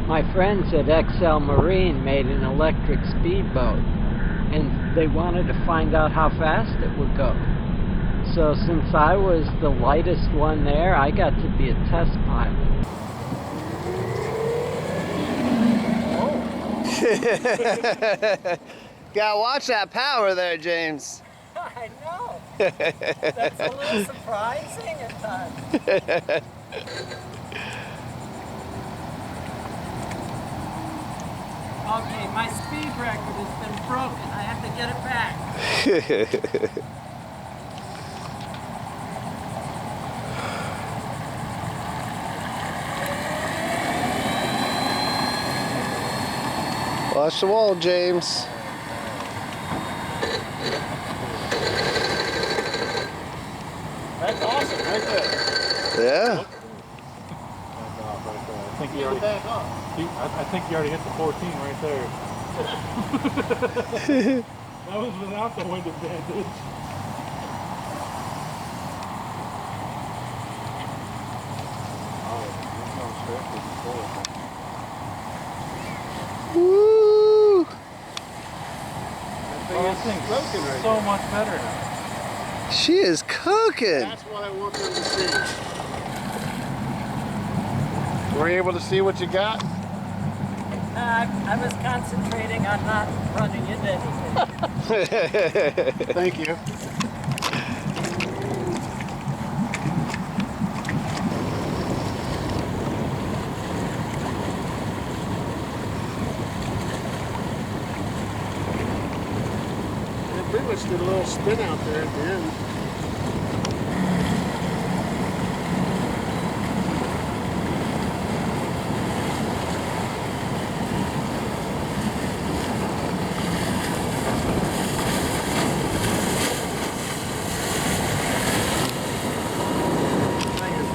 My friends at Xcel Marine made an electric speedboat, and they wanted to find out how fast it would go. So since I was the lightest one there, I got to be a test pilot. Gotta watch that power there, James. I know. That's a little surprising at times. Okay, my speed record has been broken. I have to get it back. Watch the wall, James. That's awesome, right there. Yeah. I think you already, I think you already hit the 14 right there. That was without the wind advantage. Woo! This thing's right so much better now. She is cooking. That's what I want them to see. Were you able to see what you got? I was concentrating on not running into anything. Thank you. It pretty much did a little spin out there at the end.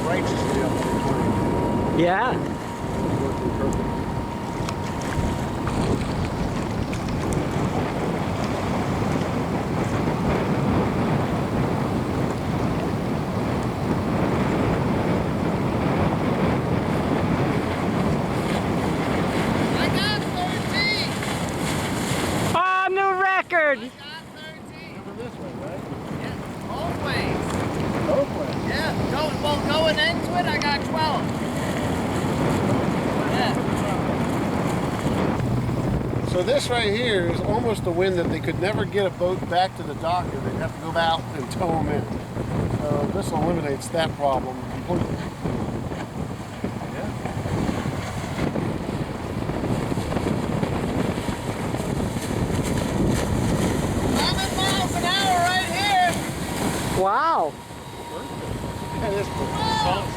Righteously up to the 20. Yeah. Working perfect. I got 13. Oh, new record! I got 13. Over this way, right? Yeah, both ways. Both ways. Yeah, going into it, I got 12. Yeah. So this right here is almost the wind that they could never get a boat back to the dock, and they'd have to go out and tow them in. So this eliminates that problem completely. Yeah. 11 miles an hour right here. Wow. Yeah, this Solves,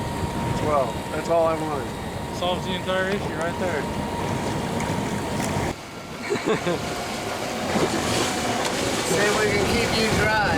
12. That's all I wanted. solves the entire issue right there. See if we can keep you dry.